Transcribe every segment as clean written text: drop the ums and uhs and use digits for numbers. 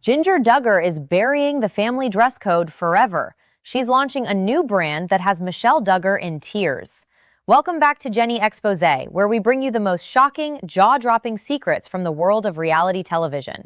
Jinger Duggar is burying the family dress code forever. She's launching a new brand that has Michelle Duggar in tears. Welcome back to Jenny Exposé, where we bring you the most shocking, jaw-dropping secrets from the world of reality television.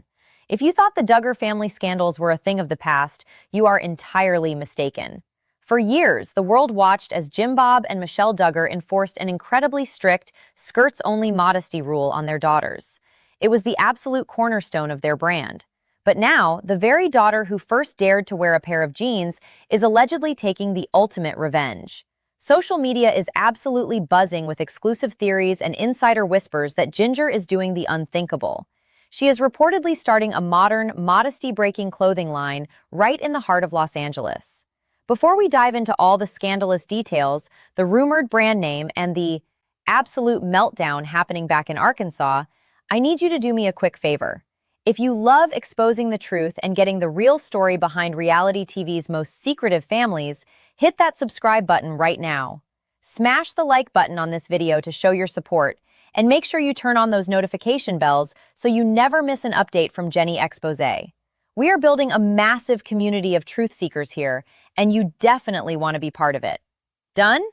If you thought the Duggar family scandals were a thing of the past, you are entirely mistaken. For years, the world watched as Jim Bob and Michelle Duggar enforced an incredibly strict, skirts-only modesty rule on their daughters. It was the absolute cornerstone of their brand. But now, the very daughter who first dared to wear a pair of jeans is allegedly taking the ultimate revenge. Social media is absolutely buzzing with exclusive theories and insider whispers that Jinger is doing the unthinkable. She is reportedly starting a modern, modesty-breaking clothing line right in the heart of Los Angeles. Before we dive into all the scandalous details, the rumored brand name, and the absolute meltdown happening back in Arkansas, I need you to do me a quick favor. If you love exposing the truth and getting the real story behind reality TV's most secretive families, hit that subscribe button right now. Smash the like button on this video to show your support, and make sure you turn on those notification bells so you never miss an update from Jenny Exposé. We are building a massive community of truth seekers here, and you definitely want to be part of it. Done?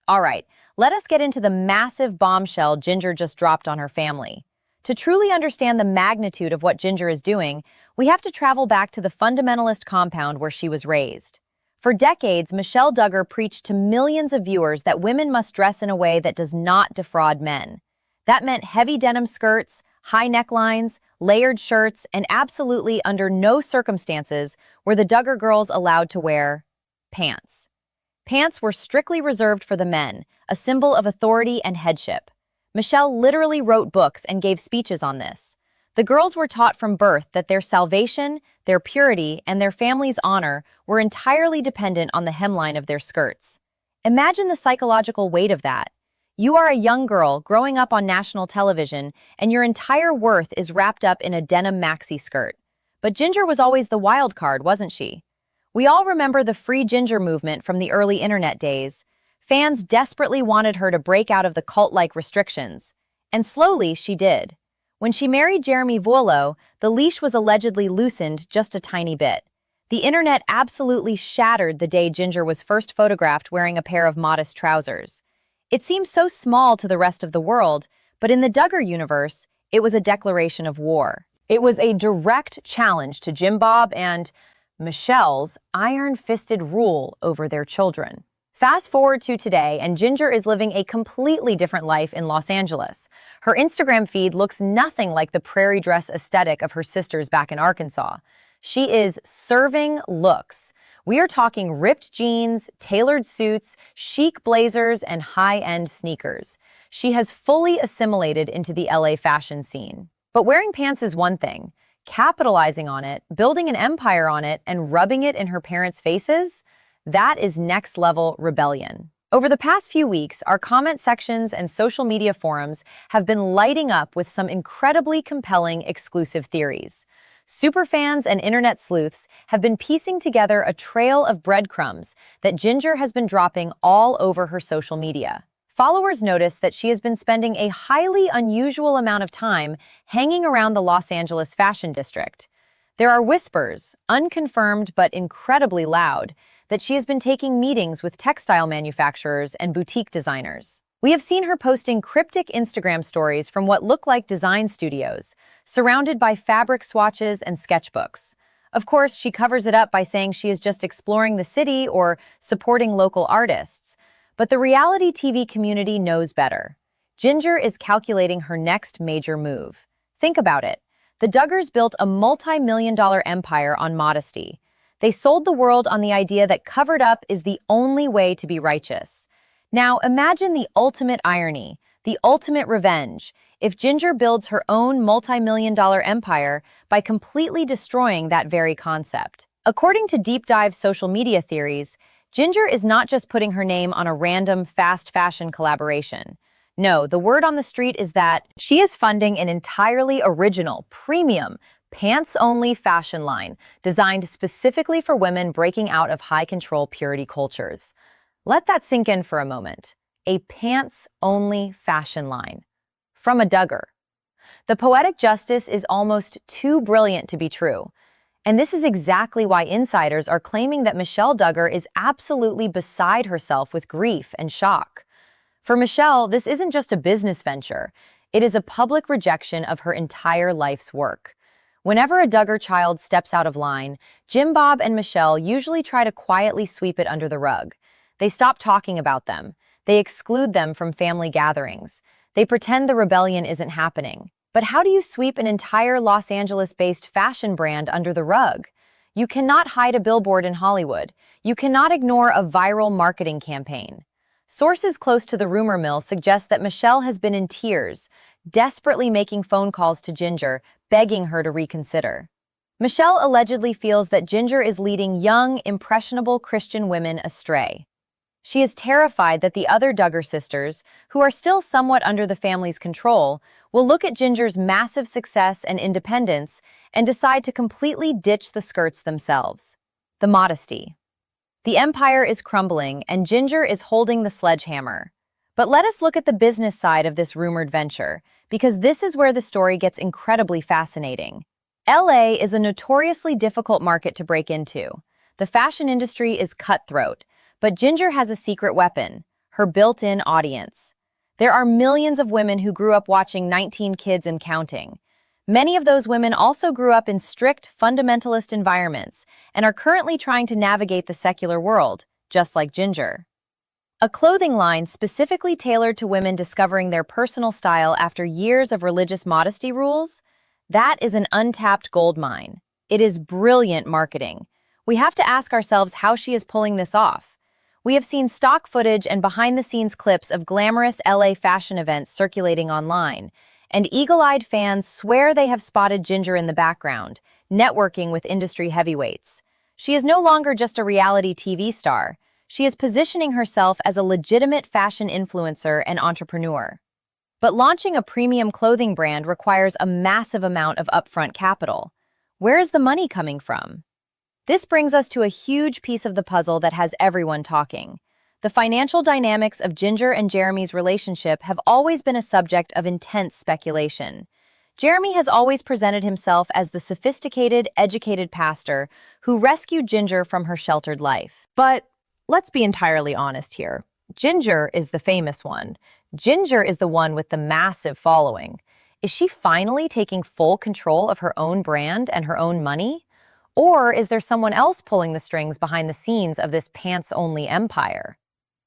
All right, let us get into the massive bombshell Jinger just dropped on her family. To truly understand the magnitude of what Jinger is doing, we have to travel back to the fundamentalist compound where she was raised. For decades, Michelle Duggar preached to millions of viewers that women must dress in a way that does not defraud men. That meant heavy denim skirts, high necklines, layered shirts, and absolutely under no circumstances were the Duggar girls allowed to wear pants. Pants were strictly reserved for the men, a symbol of authority and headship. Michelle literally wrote books and gave speeches on this. The girls were taught from birth that their salvation, their purity, and their family's honor were entirely dependent on the hemline of their skirts. Imagine the psychological weight of that. You are a young girl growing up on national television, and your entire worth is wrapped up in a denim maxi skirt. But Jinger was always the wild card, wasn't she? We all remember the Free Jinger movement from the early internet days. Fans desperately wanted her to break out of the cult-like restrictions. And slowly, she did. When she married Jeremy Vuolo, the leash was allegedly loosened just a tiny bit. The internet absolutely shattered the day Jinger was first photographed wearing a pair of modest trousers. It seems so small to the rest of the world, but in the Duggar universe, it was a declaration of war. It was a direct challenge to Jim Bob and Michelle's iron-fisted rule over their children. Fast forward to today, and Jinger is living a completely different life in Los Angeles. Her Instagram feed looks nothing like the prairie dress aesthetic of her sisters back in Arkansas. She is serving looks. We are talking ripped jeans, tailored suits, chic blazers, and high-end sneakers. She has fully assimilated into the LA fashion scene. But wearing pants is one thing. Capitalizing on it, building an empire on it, and rubbing it in her parents' faces? That is next-level rebellion. Over the past few weeks, our comment sections and social media forums have been lighting up with some incredibly compelling exclusive theories. Superfans and internet sleuths have been piecing together a trail of breadcrumbs that Jinger has been dropping all over her social media. Followers notice that she has been spending a highly unusual amount of time hanging around the Los Angeles fashion district. There are whispers, unconfirmed but incredibly loud, that she has been taking meetings with textile manufacturers and boutique designers. We have seen her posting cryptic Instagram stories from what look like design studios, surrounded by fabric swatches and sketchbooks. Of course, she covers it up by saying she is just exploring the city or supporting local artists. But the reality TV community knows better. Jinger is calculating her next major move. Think about it. The Duggars built a multi-million-dollar empire on modesty. They sold the world on the idea that covered up is the only way to be righteous. Now, imagine the ultimate irony, the ultimate revenge, if Jinger builds her own multi-million-dollar empire by completely destroying that very concept. According to deep dive social media theories, Jinger is not just putting her name on a random fast fashion collaboration. No, the word on the street is that she is funding an entirely original, premium, pants-only fashion line designed specifically for women breaking out of high-control purity cultures. Let that sink in for a moment. A pants-only fashion line. From a Duggar. The poetic justice is almost too brilliant to be true. And this is exactly why insiders are claiming that Michelle Duggar is absolutely beside herself with grief and shock. For Michelle, this isn't just a business venture. It is a public rejection of her entire life's work. Whenever a Duggar child steps out of line, Jim Bob and Michelle usually try to quietly sweep it under the rug. They stop talking about them. They exclude them from family gatherings. They pretend the rebellion isn't happening. But how do you sweep an entire Los Angeles-based fashion brand under the rug? You cannot hide a billboard in Hollywood. You cannot ignore a viral marketing campaign. Sources close to the rumor mill suggest that Michelle has been in tears, desperately making phone calls to Jinger, begging her to reconsider. Michelle allegedly feels that Jinger is leading young, impressionable Christian women astray. She is terrified that the other Duggar sisters, who are still somewhat under the family's control, will look at Ginger's massive success and independence and decide to completely ditch the skirts themselves. The modesty. The empire is crumbling, and Jinger is holding the sledgehammer. But let us look at the business side of this rumored venture, because this is where the story gets incredibly fascinating. LA is a notoriously difficult market to break into. The fashion industry is cutthroat, but Jinger has a secret weapon: her built-in audience. There are millions of women who grew up watching 19 Kids and counting. Many of those women also grew up in strict, fundamentalist environments and are currently trying to navigate the secular world, just like Jinger. A clothing line specifically tailored to women discovering their personal style after years of religious modesty rules? That is an untapped goldmine. It is brilliant marketing. We have to ask ourselves how she is pulling this off. We have seen stock footage and behind-the-scenes clips of glamorous LA fashion events circulating online, and eagle-eyed fans swear they have spotted Jinger in the background, networking with industry heavyweights. She is no longer just a reality TV star. She is positioning herself as a legitimate fashion influencer and entrepreneur. But launching a premium clothing brand requires a massive amount of upfront capital. Where is the money coming from? This brings us to a huge piece of the puzzle that has everyone talking. The financial dynamics of Jinger and Jeremy's relationship have always been a subject of intense speculation. Jeremy has always presented himself as the sophisticated, educated pastor who rescued Jinger from her sheltered life. But let's be entirely honest here. Jinger is the famous one. Jinger is the one with the massive following. Is she finally taking full control of her own brand and her own money? Or is there someone else pulling the strings behind the scenes of this pants-only empire?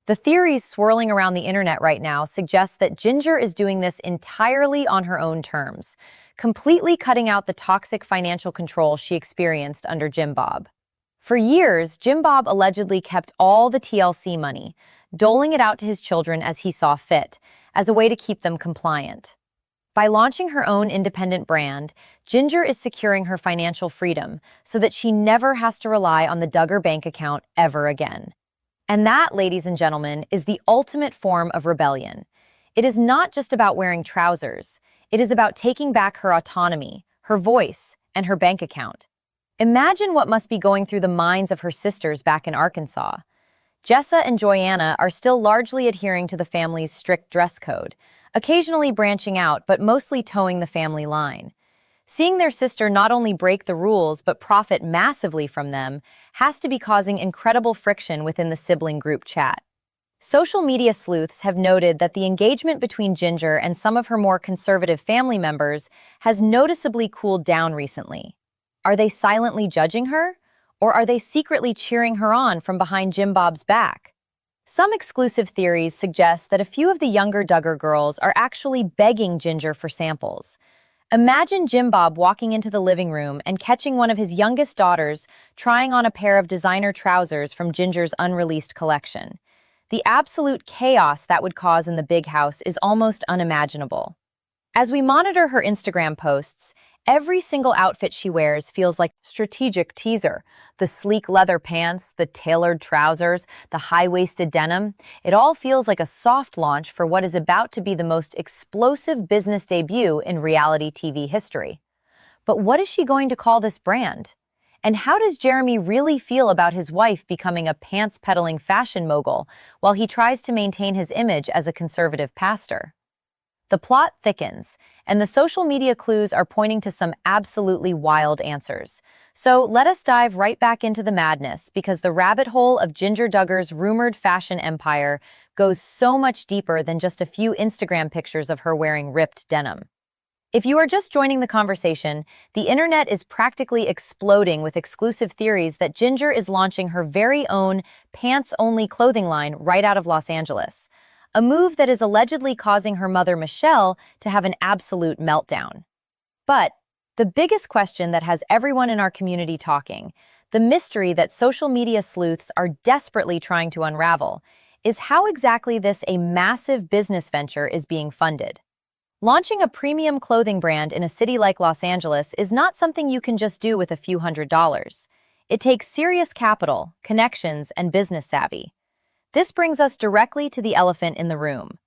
The theories swirling around the internet right now suggest that Jinger is doing this entirely on her own terms, completely cutting out the toxic financial control she experienced under Jim Bob. For years, Jim Bob allegedly kept all the TLC money, doling it out to his children as he saw fit, as a way to keep them compliant. By launching her own independent brand, Jinger is securing her financial freedom so that she never has to rely on the Duggar bank account ever again. And that, ladies and gentlemen, is the ultimate form of rebellion. It is not just about wearing trousers. It is about taking back her autonomy, her voice, and her bank account. Imagine what must be going through the minds of her sisters back in Arkansas. Jessa and Joyanna are still largely adhering to the family's strict dress code, occasionally branching out but mostly towing the family line. Seeing their sister not only break the rules but profit massively from them has to be causing incredible friction within the sibling group chat. Social media sleuths have noted that the engagement between Jinger and some of her more conservative family members has noticeably cooled down recently. Are they silently judging her? Or are they secretly cheering her on from behind Jim Bob's back? Some exclusive theories suggest that a few of the younger Duggar girls are actually begging Jinger for samples. Imagine Jim Bob walking into the living room and catching one of his youngest daughters trying on a pair of designer trousers from Ginger's unreleased collection. The absolute chaos that would cause in the big house is almost unimaginable. As we monitor her Instagram posts, every single outfit she wears feels like a strategic teaser. The sleek leather pants, the tailored trousers, the high-waisted denim, it all feels like a soft launch for what is about to be the most explosive business debut in reality TV history. But what is she going to call this brand? And how does Jeremy really feel about his wife becoming a pants-peddling fashion mogul while he tries to maintain his image as a conservative pastor? The plot thickens, and the social media clues are pointing to some absolutely wild answers. So let us dive right back into the madness, because the rabbit hole of Jinger Duggar's rumored fashion empire goes so much deeper than just a few Instagram pictures of her wearing ripped denim. If you are just joining the conversation, the internet is practically exploding with exclusive theories that Jinger is launching her very own pants-only clothing line right out of Los Angeles, a move that is allegedly causing her mother Michelle to have an absolute meltdown. But the biggest question that has everyone in our community talking, the mystery that social media sleuths are desperately trying to unravel, is how exactly this a massive business venture is being funded. Launching a premium clothing brand in a city like Los Angeles is not something you can just do with a few $100s. It takes serious capital, connections, and business savvy. This brings us directly to the elephant in the room.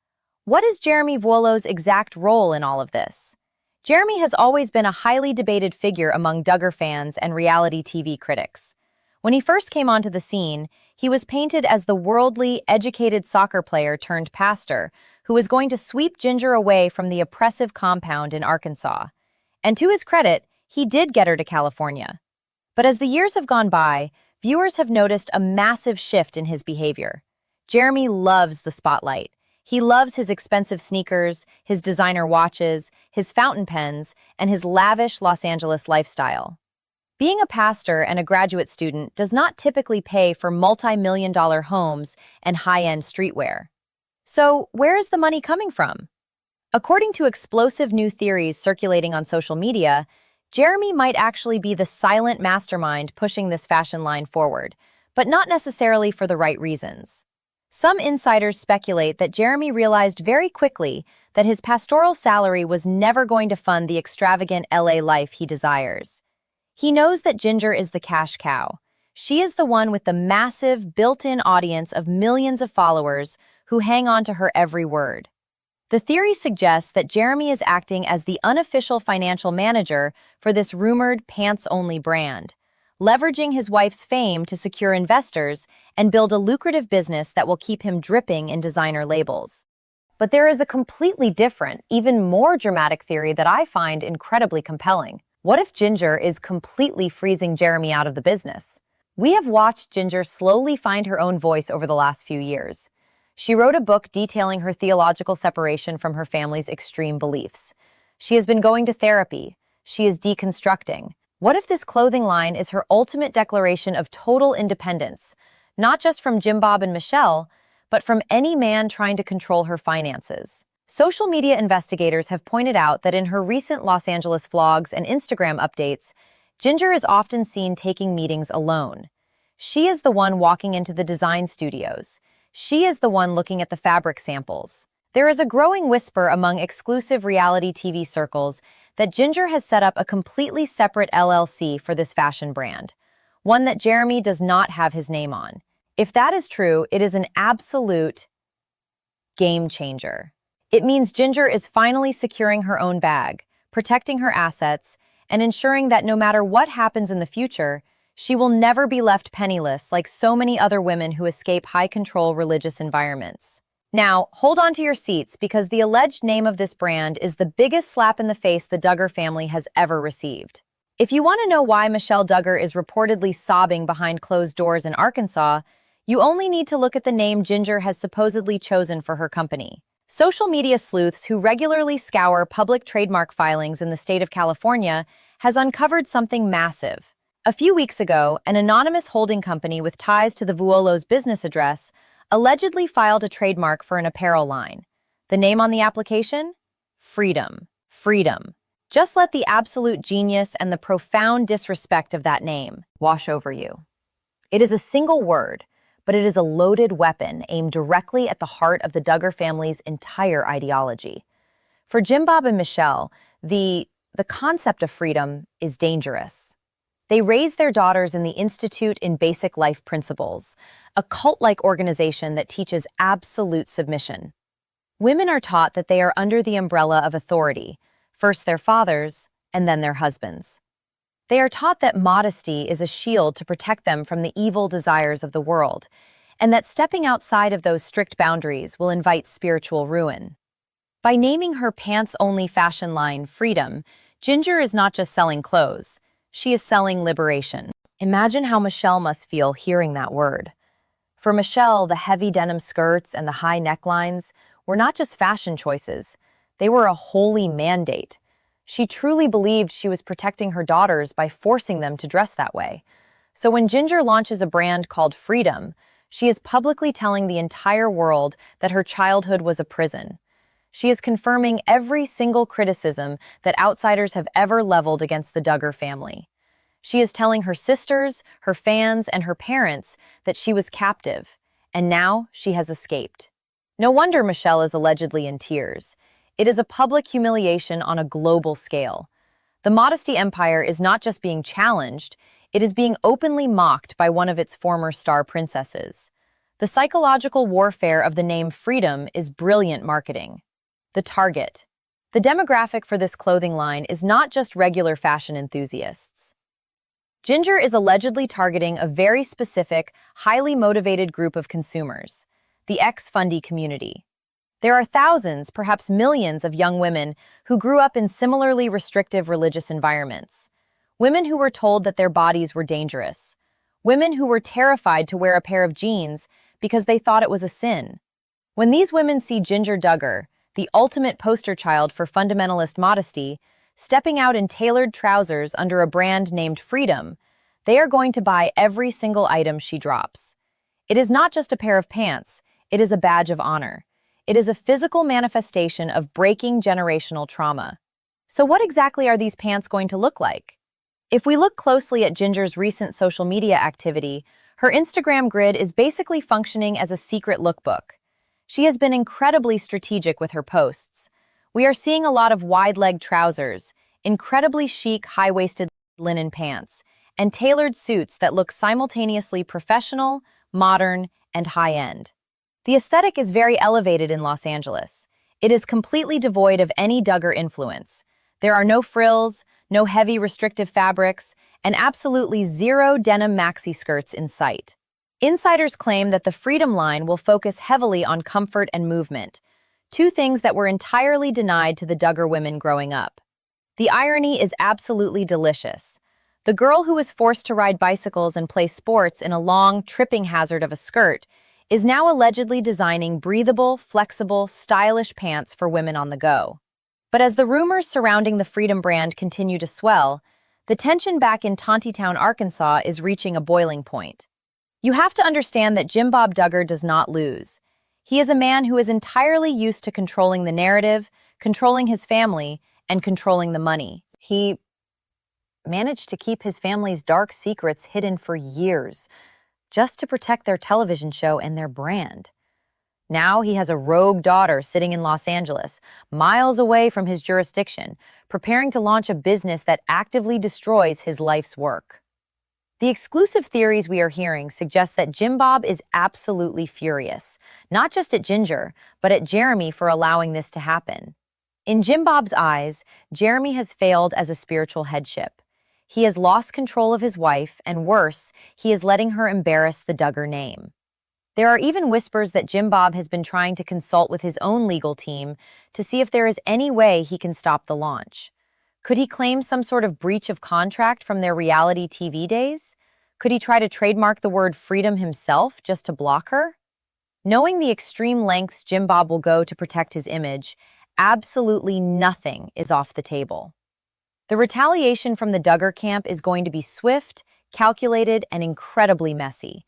What is Jeremy Vuolo's exact role in all of this? Jeremy has always been a highly debated figure among Duggar fans and reality TV critics. When he first came onto the scene, he was painted as the worldly, educated soccer player turned pastor who was going to sweep Jinger away from the oppressive compound in Arkansas. And to his credit, he did get her to California. But as the years have gone by, viewers have noticed a massive shift in his behavior. Jeremy loves the spotlight. He loves his expensive sneakers, his designer watches, his fountain pens, and his lavish Los Angeles lifestyle. Being a pastor and a graduate student does not typically pay for multi-million-dollar homes and high-end streetwear. So, where is the money coming from? According to explosive new theories circulating on social media, Jeremy might actually be the silent mastermind pushing this fashion line forward, but not necessarily for the right reasons. Some insiders speculate that Jeremy realized very quickly that his pastoral salary was never going to fund the extravagant LA life he desires. He knows that Jinger is the cash cow. She is the one with the massive, built-in audience of millions of followers who hang on to her every word. The theory suggests that Jeremy is acting as the unofficial financial manager for this rumored pants-only brand, leveraging his wife's fame to secure investors and build a lucrative business that will keep him dripping in designer labels. But there is a completely different, even more dramatic theory that I find incredibly compelling. What if Jinger is completely freezing Jeremy out of the business? We have watched Jinger slowly find her own voice over the last few years. She wrote a book detailing her theological separation from her family's extreme beliefs. She has been going to therapy. She is deconstructing. What if this clothing line is her ultimate declaration of total independence, not just from Jim Bob and Michelle, but from any man trying to control her finances? Social media investigators have pointed out that in her recent Los Angeles vlogs and Instagram updates, Jinger is often seen taking meetings alone. She is the one walking into the design studios. She is the one looking at the fabric samples. There is a growing whisper among exclusive reality TV circles that Jinger has set up a completely separate LLC for this fashion brand, one that Jeremy does not have his name on. If that is true, it is an absolute game changer. It means Jinger is finally securing her own bag, protecting her assets, and ensuring that no matter what happens in the future, she will never be left penniless like so many other women who escape high-control religious environments. Now, hold on to your seats because the alleged name of this brand is the biggest slap in the face the Duggar family has ever received. If you want to know why Michelle Duggar is reportedly sobbing behind closed doors in Arkansas, you only need to look at the name Jinger has supposedly chosen for her company. Social media sleuths who regularly scour public trademark filings in the state of California has uncovered something massive. A few weeks ago, an anonymous holding company with ties to the Vuolo's business address allegedly filed a trademark for an apparel line. The name on the application? Freedom. Freedom. Just let the absolute genius and the profound disrespect of that name wash over you. It is a single word, but it is a loaded weapon aimed directly at the heart of the Duggar family's entire ideology. For Jim Bob and Michelle, the concept of freedom is dangerous. They raise their daughters in the Institute in Basic Life Principles, a cult-like organization that teaches absolute submission. Women are taught that they are under the umbrella of authority, first their fathers, and then their husbands. They are taught that modesty is a shield to protect them from the evil desires of the world, and that stepping outside of those strict boundaries will invite spiritual ruin. By naming her pants-only fashion line Freedom, Jinger is not just selling clothes, she is selling liberation. Imagine how Michelle must feel hearing that word. For Michelle, the heavy denim skirts and the high necklines were not just fashion choices, they were a holy mandate. She truly believed she was protecting her daughters by forcing them to dress that way. So when Jinger launches a brand called Freedom, she is publicly telling the entire world that her childhood was a prison. She is confirming every single criticism that outsiders have ever leveled against the Duggar family. She is telling her sisters, her fans, and her parents that she was captive, and now she has escaped. No wonder Michelle is allegedly in tears. It is a public humiliation on a global scale. The modesty empire is not just being challenged, it is being openly mocked by one of its former star princesses. The psychological warfare of the name Freedom is brilliant marketing. The target. The demographic for this clothing line is not just regular fashion enthusiasts. Jinger is allegedly targeting a very specific, highly motivated group of consumers, the ex-fundy community. There are thousands, perhaps millions of young women who grew up in similarly restrictive religious environments. Women who were told that their bodies were dangerous. Women who were terrified to wear a pair of jeans because they thought it was a sin. When these women see Jinger Duggar, the ultimate poster child for fundamentalist modesty, stepping out in tailored trousers under a brand named Freedom, they are going to buy every single item she drops. It is not just a pair of pants, it is a badge of honor. It is a physical manifestation of breaking generational trauma. So what exactly are these pants going to look like? If we look closely at Jinger's recent social media activity, her Instagram grid is basically functioning as a secret lookbook. She has been incredibly strategic with her posts. We are seeing a lot of wide-leg trousers, incredibly chic high-waisted linen pants, and tailored suits that look simultaneously professional, modern, and high-end. The aesthetic is very elevated in Los Angeles. It is completely devoid of any Duggar influence. There are no frills, no heavy restrictive fabrics, and absolutely zero denim maxi skirts in sight. Insiders claim that the Freedom line will focus heavily on comfort and movement, two things that were entirely denied to the Duggar women growing up. The irony is absolutely delicious. The girl who was forced to ride bicycles and play sports in a long, tripping hazard of a skirt is now allegedly designing breathable, flexible, stylish pants for women on the go. But as the rumors surrounding the Freedom brand continue to swell, the tension back in Tontitown, Arkansas is reaching a boiling point. You have to understand that Jim Bob Duggar does not lose. He is a man who is entirely used to controlling the narrative, controlling his family, and controlling the money. He managed to keep his family's dark secrets hidden for years, just to protect their television show and their brand. Now he has a rogue daughter sitting in Los Angeles, miles away from his jurisdiction, preparing to launch a business that actively destroys his life's work. The exclusive theories we are hearing suggest that Jim Bob is absolutely furious, not just at Jinger, but at Jeremy for allowing this to happen. In Jim Bob's eyes, Jeremy has failed as a spiritual headship. He has lost control of his wife, and worse, he is letting her embarrass the Duggar name. There are even whispers that Jim Bob has been trying to consult with his own legal team to see if there is any way he can stop the launch. Could he claim some sort of breach of contract from their reality TV days? Could he try to trademark the word freedom himself just to block her? Knowing the extreme lengths Jim Bob will go to protect his image, absolutely nothing is off the table. The retaliation from the Duggar camp is going to be swift, calculated, and incredibly messy.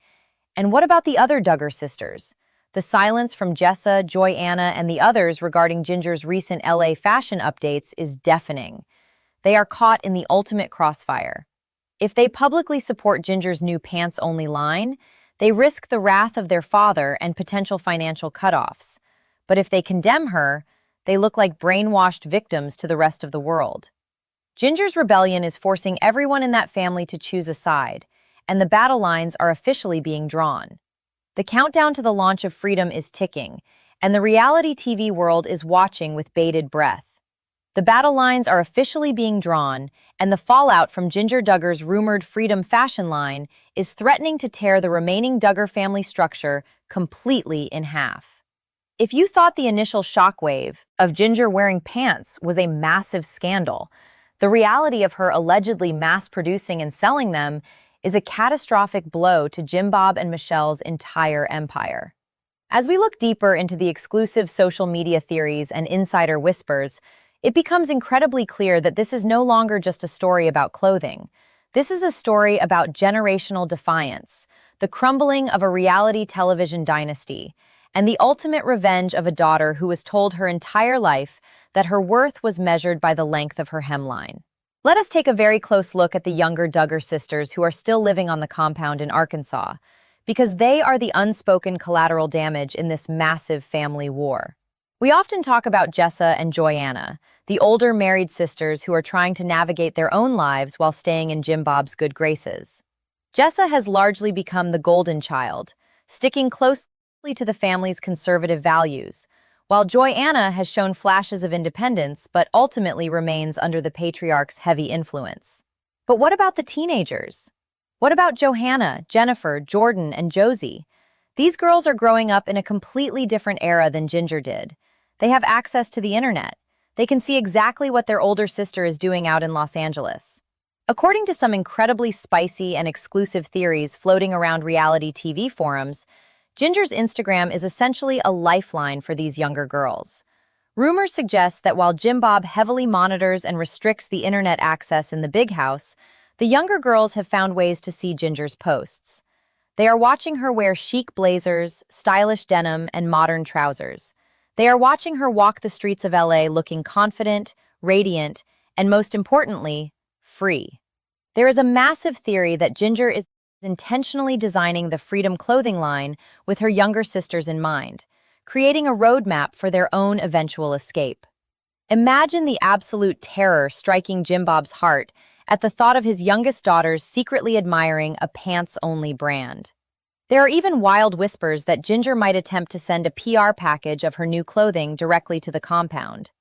And what about the other Duggar sisters? The silence from Jessa, Joy Anna, and the others regarding Jinger's recent LA fashion updates is deafening. They are caught in the ultimate crossfire. If they publicly support Jinger's new pants-only line, they risk the wrath of their father and potential financial cutoffs. But if they condemn her, they look like brainwashed victims to the rest of the world. Jinger's rebellion is forcing everyone in that family to choose a side, and the battle lines are officially being drawn. The countdown to the launch of Freedom is ticking, and the reality TV world is watching with bated breath. The battle lines are officially being drawn, and the fallout from Jinger Duggar's rumored Freedom fashion line is threatening to tear the remaining Duggar family structure completely in half. If you thought the initial shockwave of Ginger wearing pants was a massive scandal, the reality of her allegedly mass-producing and selling them is a catastrophic blow to Jim Bob and Michelle's entire empire. As we look deeper into the exclusive social media theories and insider whispers, it becomes incredibly clear that this is no longer just a story about clothing. This is a story about generational defiance, the crumbling of a reality television dynasty, and the ultimate revenge of a daughter who was told her entire life that her worth was measured by the length of her hemline. Let us take a very close look at the younger Duggar sisters who are still living on the compound in Arkansas, because they are the unspoken collateral damage in this massive family war. We often talk about Jessa and Joyanna, the older married sisters who are trying to navigate their own lives while staying in Jim Bob's good graces. Jessa has largely become the golden child, sticking closely to the family's conservative values, while Joyanna has shown flashes of independence but ultimately remains under the patriarch's heavy influence. But what about the teenagers? What about Johanna, Jennifer, Jordan, and Josie? These girls are growing up in a completely different era than Ginger did. They have access to the internet. They can see exactly what their older sister is doing out in Los Angeles. According to some incredibly spicy and exclusive theories floating around reality TV forums, Ginger's Instagram is essentially a lifeline for these younger girls. Rumors suggest that while Jim Bob heavily monitors and restricts the internet access in the big house, the younger girls have found ways to see Ginger's posts. They are watching her wear chic blazers, stylish denim, and modern trousers. They are watching her walk the streets of LA looking confident, radiant, and most importantly, free. There is a massive theory that Ginger is intentionally designing the Freedom clothing line with her younger sisters in mind, creating a roadmap for their own eventual escape. Imagine the absolute terror striking Jim Bob's heart at the thought of his youngest daughters secretly admiring a pants-only brand. There are even wild whispers that Ginger might attempt to send a PR package of her new clothing directly to the compound.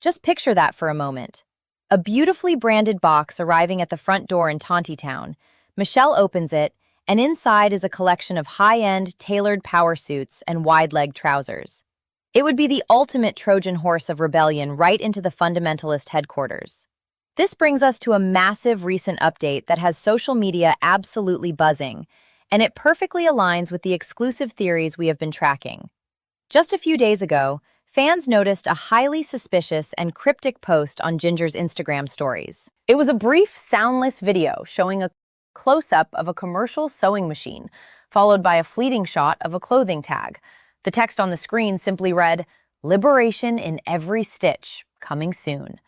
Just picture that for a moment. A beautifully branded box arriving at the front door in Tontitown. Michelle opens it, and inside is a collection of high-end, tailored power suits and wide-leg trousers. It would be the ultimate Trojan horse of rebellion right into the fundamentalist headquarters. This brings us to a massive recent update that has social media absolutely buzzing, and it perfectly aligns with the exclusive theories we have been tracking. Just a few days ago, fans noticed a highly suspicious and cryptic post on Ginger's Instagram stories. It was a brief, soundless video showing a close-up of a commercial sewing machine, followed by a fleeting shot of a clothing tag. The text on the screen simply read, "Liberation in every stitch, coming soon."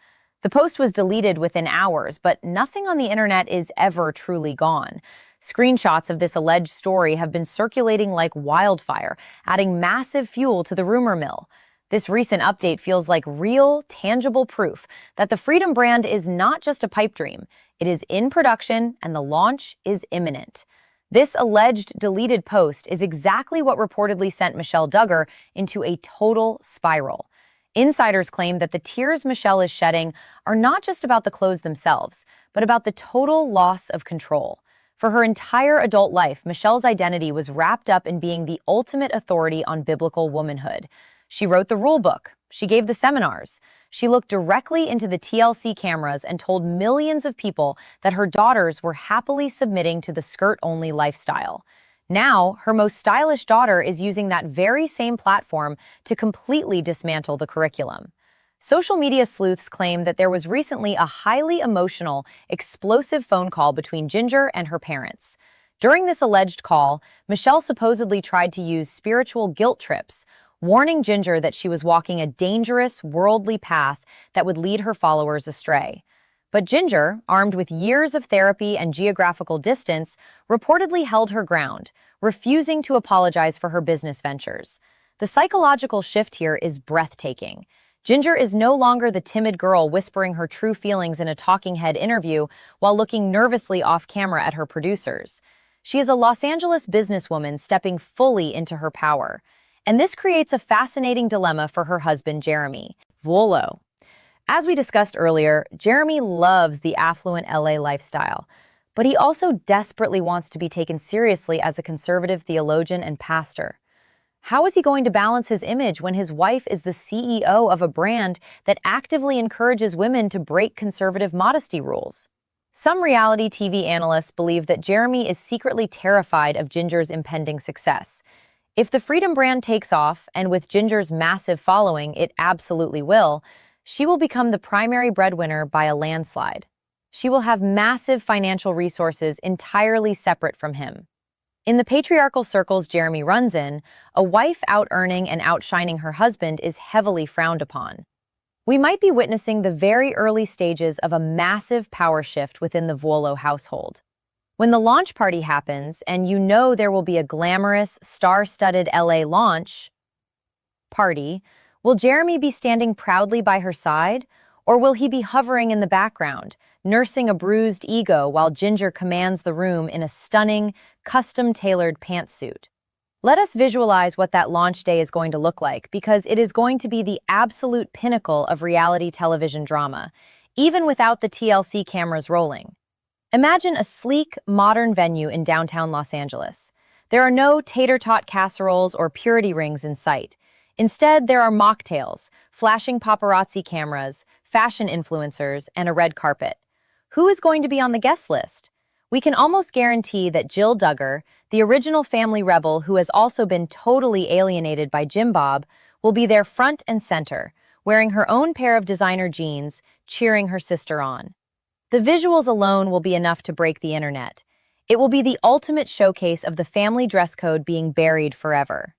The post was deleted within hours, but nothing on the internet is ever truly gone. Screenshots of this alleged story have been circulating like wildfire, adding massive fuel to the rumor mill. This recent update feels like real, tangible proof that the Freedom brand is not just a pipe dream. It is in production, and the launch is imminent. This alleged deleted post is exactly what reportedly sent Michelle Duggar into a total spiral. Insiders claim that the tears Michelle is shedding are not just about the clothes themselves, but about the total loss of control. For her entire adult life, Michelle's identity was wrapped up in being the ultimate authority on biblical womanhood. She wrote the rule book. She gave the seminars. She looked directly into the TLC cameras and told millions of people that her daughters were happily submitting to the skirt-only lifestyle. Now, her most stylish daughter is using that very same platform to completely dismantle the curriculum. Social media sleuths claim that there was recently a highly emotional, explosive phone call between Ginger and her parents. During this alleged call, Michelle supposedly tried to use spiritual guilt trips, warning Ginger that she was walking a dangerous, worldly path that would lead her followers astray. But Ginger, armed with years of therapy and geographical distance, reportedly held her ground, refusing to apologize for her business ventures. The psychological shift here is breathtaking. Ginger is no longer the timid girl whispering her true feelings in a talking head interview while looking nervously off camera at her producers. She is a Los Angeles businesswoman stepping fully into her power. And this creates a fascinating dilemma for her husband, Jeremy. Vuolo. As we discussed earlier, Jeremy loves the affluent LA lifestyle, but he also desperately wants to be taken seriously as a conservative theologian and pastor. How is he going to balance his image when his wife is the CEO of a brand that actively encourages women to break conservative modesty rules? Some reality TV analysts believe that Jeremy is secretly terrified of Ginger's impending success. If the Freedom brand takes off, and with Ginger's massive following, it absolutely will, she will become the primary breadwinner by a landslide. She will have massive financial resources entirely separate from him. In the patriarchal circles Jeremy runs in, a wife out-earning and outshining her husband is heavily frowned upon. We might be witnessing the very early stages of a massive power shift within the Vuolo household. When the launch party happens, and you know there will be a glamorous, star-studded LA launch party, will Jeremy be standing proudly by her side, or will he be hovering in the background, nursing a bruised ego while Ginger commands the room in a stunning, custom-tailored pantsuit? Let us visualize what that launch day is going to look like, because it is going to be the absolute pinnacle of reality television drama, even without the TLC cameras rolling. Imagine a sleek, modern venue in downtown Los Angeles. There are no tater-tot casseroles or purity rings in sight. Instead, there are mocktails, flashing paparazzi cameras, fashion influencers, and a red carpet. Who is going to be on the guest list? We can almost guarantee that Jinger Duggar, the original family rebel who has also been totally alienated by Jim Bob, will be there front and center, wearing her own pair of designer jeans, cheering her sister on. The visuals alone will be enough to break the internet. It will be the ultimate showcase of the family dress code being buried forever.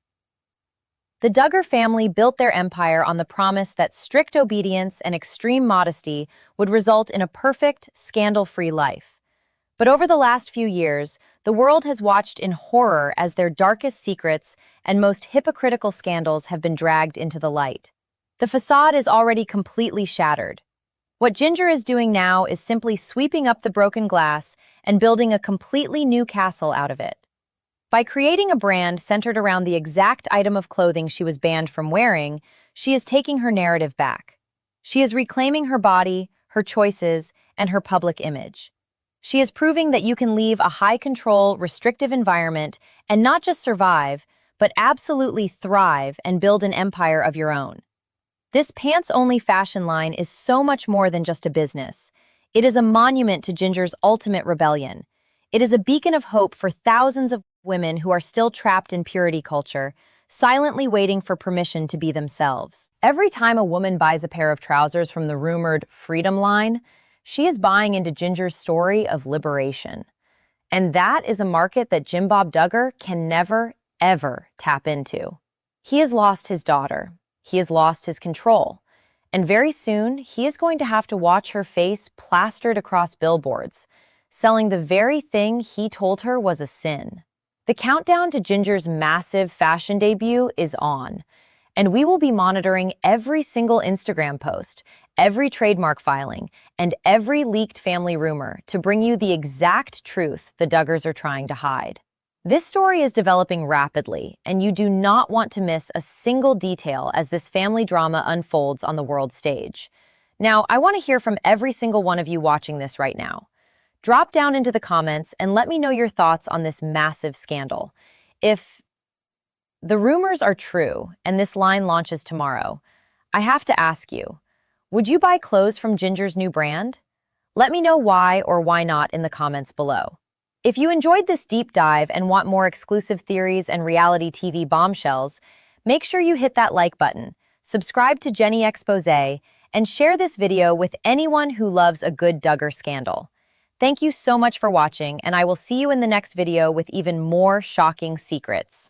The Duggar family built their empire on the promise that strict obedience and extreme modesty would result in a perfect, scandal-free life. But over the last few years, the world has watched in horror as their darkest secrets and most hypocritical scandals have been dragged into the light. The facade is already completely shattered. What Ginger is doing now is simply sweeping up the broken glass and building a completely new castle out of it. By creating a brand centered around the exact item of clothing she was banned from wearing, she is taking her narrative back. She is reclaiming her body, her choices, and her public image. She is proving that you can leave a high-control, restrictive environment and not just survive, but absolutely thrive and build an empire of your own. This pants-only fashion line is so much more than just a business. It is a monument to Ginger's ultimate rebellion. It is a beacon of hope for thousands of women who are still trapped in purity culture, silently waiting for permission to be themselves. Every time a woman buys a pair of trousers from the rumored Freedom line, she is buying into Ginger's story of liberation. And that is a market that Jim Bob Duggar can never, ever tap into. He has lost his daughter. He has lost his control. And very soon, he is going to have to watch her face plastered across billboards, selling the very thing he told her was a sin. The countdown to Ginger's massive fashion debut is on, and we will be monitoring every single Instagram post, every trademark filing, and every leaked family rumor to bring you the exact truth the Duggars are trying to hide. This story is developing rapidly, and you do not want to miss a single detail as this family drama unfolds on the world stage. Now, I want to hear from every single one of you watching this right now. Drop down into the comments and let me know your thoughts on this massive scandal. If the rumors are true and this line launches tomorrow, I have to ask you, would you buy clothes from Ginger's new brand? Let me know why or why not in the comments below. If you enjoyed this deep dive and want more exclusive theories and reality TV bombshells, make sure you hit that like button, subscribe to Jenny Expose, and share this video with anyone who loves a good Duggar scandal. Thank you so much for watching, and I will see you in the next video with even more shocking secrets.